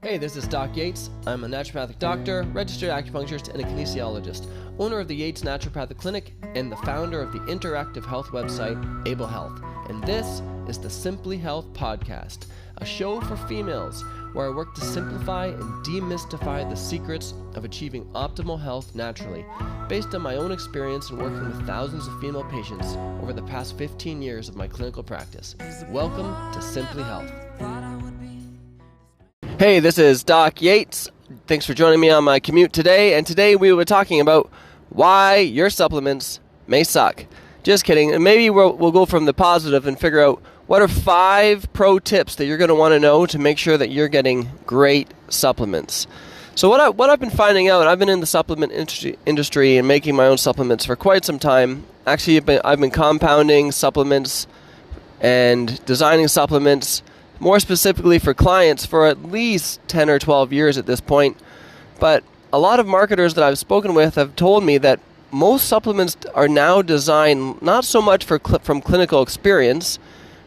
Hey, this is Doc Yates. I'm a naturopathic doctor, registered acupuncturist, and a kinesiologist, owner of the Yates Naturopathic Clinic, and the founder of the interactive health website, Able Health. And this is the Simply Health Podcast, a show for females where I work to simplify and demystify the secrets of achieving optimal health naturally, based on my own experience in working with thousands of female patients over the past 15 years of my clinical practice. Welcome to Simply Health. Hey, this is Doc Yates. Thanks for joining me on my commute today. And today we were talking about why your supplements may suck. Just kidding. And maybe we'll go from the positive and figure out what are 5 pro tips that you're going to want to know to make sure that you're getting great supplements. So what I've been finding out, I've been in the supplement industry and making my own supplements for quite some time. Actually, I've been compounding supplements and designing supplements more specifically for clients for at least 10 or 12 years at this point. But a lot of marketers that I've spoken with have told me that most supplements are now designed not so much from clinical experience,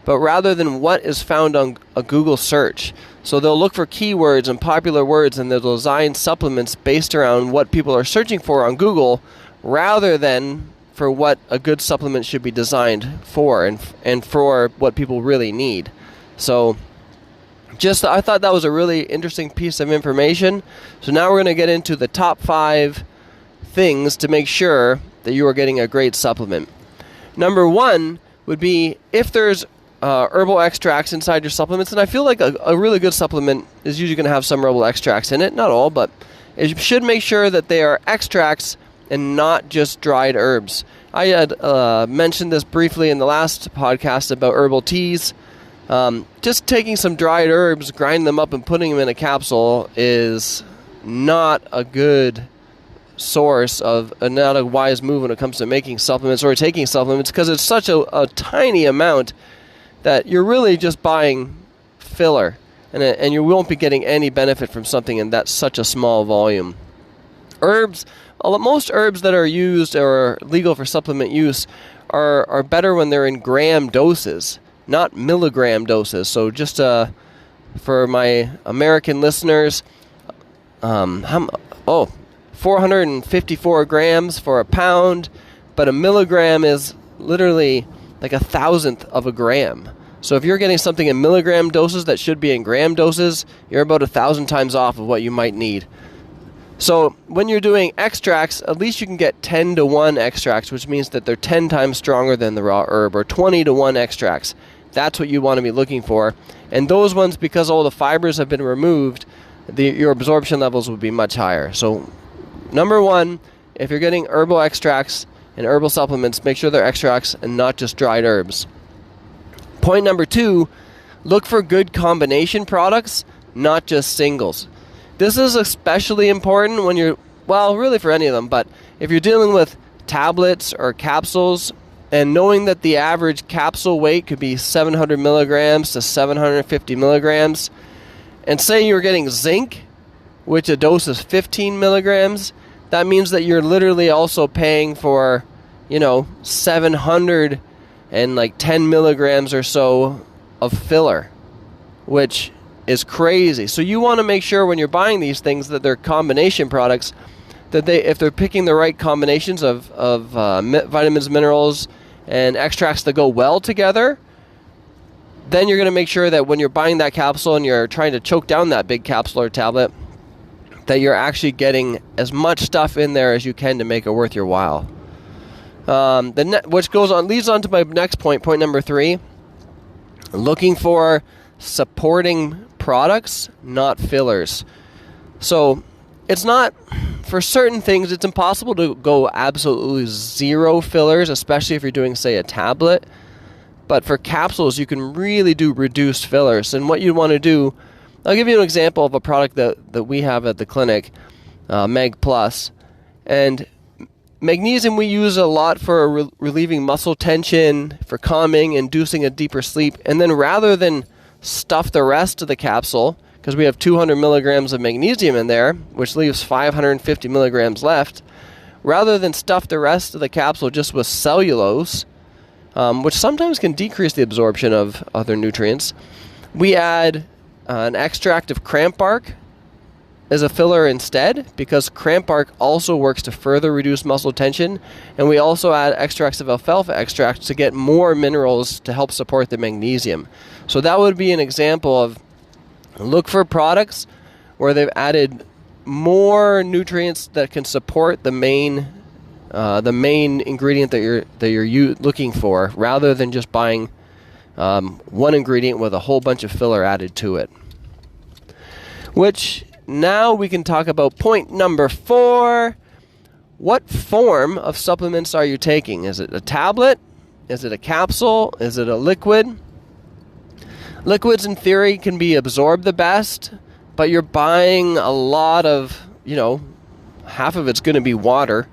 but rather than what is found on a Google search. So they'll look for keywords and popular words, and they'll design supplements based around what people are searching for on Google, rather than for what a good supplement should be designed for and for what people really need. So I thought that was a really interesting piece of information. So now we're going to get into the top 5 things to make sure that you are getting a great supplement. Number 1 would be if there's herbal extracts inside your supplements, and I feel like a really good supplement is usually going to have some herbal extracts in it. Not all, but it should make sure that they are extracts and not just dried herbs. I had mentioned this briefly in the last podcast about herbal teas. Just taking some dried herbs, grinding them up and putting them in a capsule is not a good source of, not a wise move when it comes to making supplements or taking supplements, because it's such a tiny amount that you're really just buying filler, and you won't be getting any benefit from something in that such a small volume. Most herbs that are used or legal for supplement use are better when they're in gram doses, not milligram doses. So just for my American listeners, 454 grams for a pound, but a milligram is literally like 1,000th of a gram. So if you're getting something in milligram doses that should be in gram doses, you're about 1,000 times off of what you might need. So when you're doing extracts, at least you can get 10-to-1 extracts, which means that they're 10 times stronger than the raw herb, or 20-to-1 extracts. That's what you want to be looking for. And those ones, because all the fibers have been removed, your absorption levels will be much higher. So number 1, if you're getting herbal extracts and herbal supplements, make sure they're extracts and not just dried herbs. Point number 2, look for good combination products, not just singles. This is especially important when really for any of them, but if you're dealing with tablets or capsules, and knowing that the average capsule weight could be 700 milligrams to 750 milligrams, and say you're getting zinc, which a dose is 15 milligrams, that means that you're literally also paying for, 710 milligrams or so of filler, which is crazy. So you want to make sure when you're buying these things that they're combination products, that if they're picking the right combinations of vitamins, minerals, and extracts that go well together, then you're going to make sure that when you're buying that capsule and you're trying to choke down that big capsule or tablet, that you're actually getting as much stuff in there as you can to make it worth your while. Which leads on to my next point number 3, looking for supporting products, not fillers. So it's not, for certain things, it's impossible to go absolutely zero fillers, especially if you're doing, say, a tablet. But for capsules, you can really do reduced fillers. And what you want to do, I'll give you an example of a product that we have at the clinic, Meg Plus. And magnesium we use a lot for relieving muscle tension, for calming, inducing a deeper sleep. And then rather than stuff the rest of the capsule, because we have 200 milligrams of magnesium in there, which leaves 550 milligrams left, rather than stuff the rest of the capsule just with cellulose, which sometimes can decrease the absorption of other nutrients, we add an extract of cramp bark as a filler instead, because cramp bark also works to further reduce muscle tension, and we also add extracts of alfalfa extract to get more minerals to help support the magnesium. So that would be an example of, look for products where they've added more nutrients that can support the main ingredient that you're looking for, rather than just buying one ingredient with a whole bunch of filler added to it. Which, now we can talk about point number 4. What form of supplements are you taking? Is it a tablet? Is it a capsule? Is it a liquid? Liquids, in theory, can be absorbed the best, but you're buying a lot of, half of it's going to be water.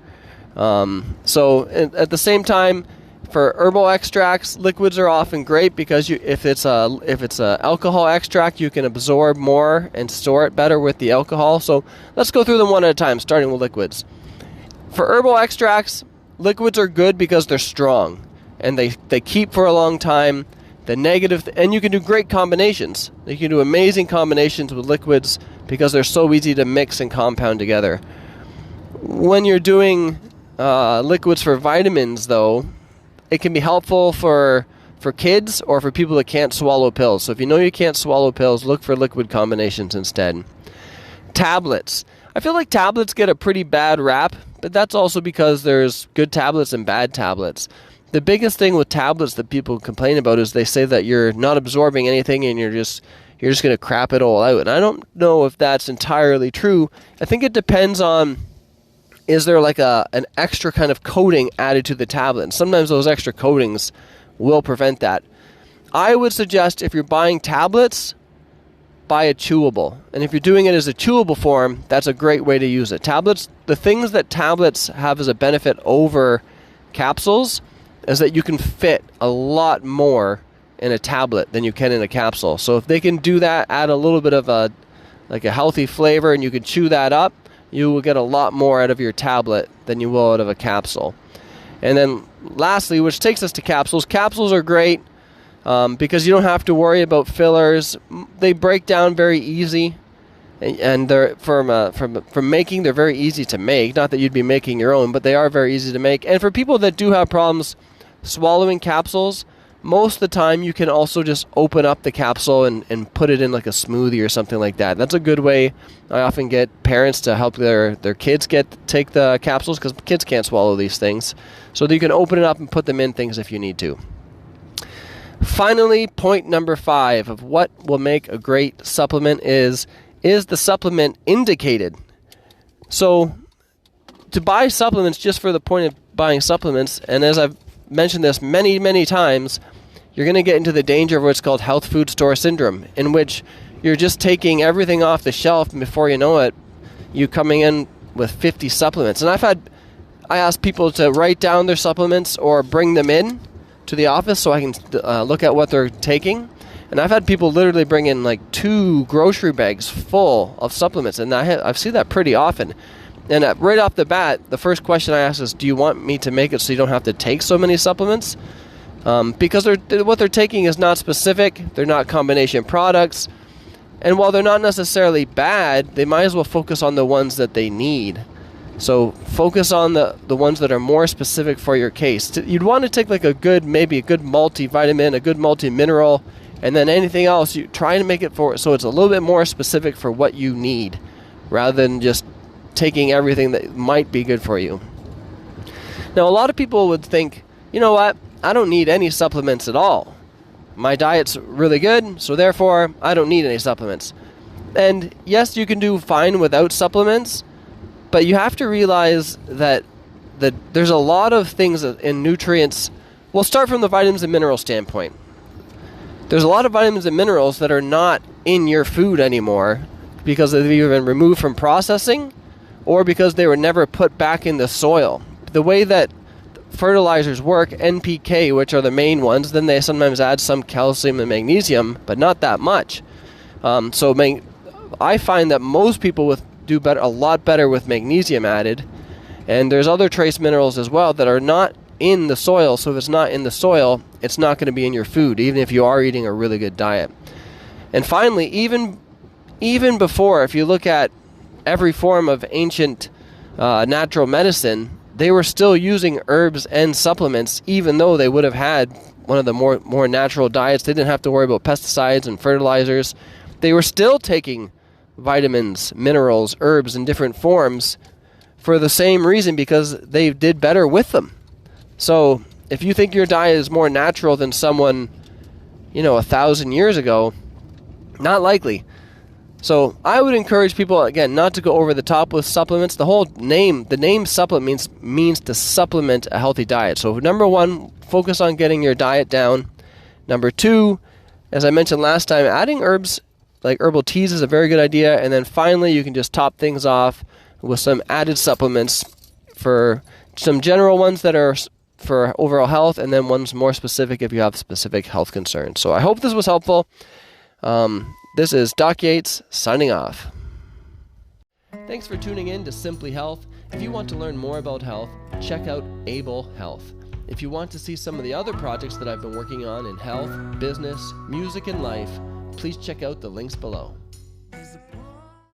So at the same time, for herbal extracts, liquids are often great because if it's a alcohol extract, you can absorb more and store it better with the alcohol. So let's go through them one at a time, starting with liquids. For herbal extracts, liquids are good because they're strong and they keep for a long time. And you can do great combinations. You can do amazing combinations with liquids because they're so easy to mix and compound together. When you're doing liquids for vitamins, though, it can be helpful for kids or for people that can't swallow pills. So if you know you can't swallow pills, look for liquid combinations instead. Tablets. I feel like tablets get a pretty bad rap, but that's also because there's good tablets and bad tablets. The biggest thing with tablets that people complain about is they say that you're not absorbing anything and you're just going to crap it all out. And I don't know if that's entirely true. I think it depends on, is there like an extra kind of coating added to the tablet? And sometimes those extra coatings will prevent that. I would suggest, if you're buying tablets, buy a chewable. And if you're doing it as a chewable form, that's a great way to use it. Tablets, the things that tablets have as a benefit over capsules is that you can fit a lot more in a tablet than you can in a capsule. So if they can do that, add a little bit of a healthy flavor, and you can chew that up, you will get a lot more out of your tablet than you will out of a capsule. And then lastly, which takes us to capsules. Capsules are great because you don't have to worry about fillers. They break down very easy, and they're from making, they're very easy to make. Not that you'd be making your own, but they are very easy to make. And for people that do have problems swallowing capsules, most of the time you can also just open up the capsule and put it in like a smoothie or something like that. That's a good way. I often get parents to help their kids take the capsules because kids can't swallow these things. So that you can open it up and put them in things if you need to. Finally, point number 5 of what will make a great supplement is the supplement indicated? So to buy supplements just for the point of buying supplements, and as I've mentioned this many, many times, you're going to get into the danger of what's called health food store syndrome, in which you're just taking everything off the shelf, and before you know it, you're coming in with 50 supplements. And I ask people to write down their supplements or bring them in to the office so I can look at what they're taking. And I've had people literally bring in like 2 grocery bags full of supplements, and I've seen that pretty often. And right off the bat, the first question I ask is, do you want me to make it so you don't have to take so many supplements? Because what they're taking is not specific, they're not combination products, and while they're not necessarily bad, they might as well focus on the ones that they need. So focus on the ones that are more specific for your case. You'd want to take like maybe a good multivitamin, a good multi-mineral, and then anything else, you try to make it so it's a little bit more specific for what you need, rather than just taking everything that might be good for you. Now, a lot of people would think, you know what, I don't need any supplements at all. My diet's really good, so therefore I don't need any supplements. And yes, you can do fine without supplements, but you have to realize that there's a lot of things in nutrients. We'll start from the vitamins and mineral standpoint. There's a lot of vitamins and minerals that are not in your food anymore because they've either been removed from processing or because they were never put back in the soil. The way that fertilizers work, NPK, which are the main ones, then they sometimes add some calcium and magnesium, but not that much. I find that most people do a lot better with magnesium added, and there's other trace minerals as well that are not in the soil. So if it's not in the soil, it's not going to be in your food, even if you are eating a really good diet. And finally, even before, if you look at every form of ancient natural medicine, they were still using herbs and supplements, even though they would have had one of the more natural diets. They didn't have to worry about pesticides and fertilizers. They were still taking vitamins, minerals, herbs in different forms for the same reason, because they did better with them. So if you think your diet is more natural than someone, 1,000 years ago, not likely. So I would encourage people, again, not to go over the top with supplements. The name supplement means to supplement a healthy diet. So number one, focus on getting your diet down. Number two, as I mentioned last time, adding herbs like herbal teas is a very good idea. And then finally, you can just top things off with some added supplements, for some general ones that are for overall health, and then ones more specific if you have specific health concerns. So I hope this was helpful. This is Doc Yates signing off. Thanks for tuning in to Simply Health. If you want to learn more about health, check out Able Health. If you want to see some of the other projects that I've been working on in health, business, music, and life, please check out the links below.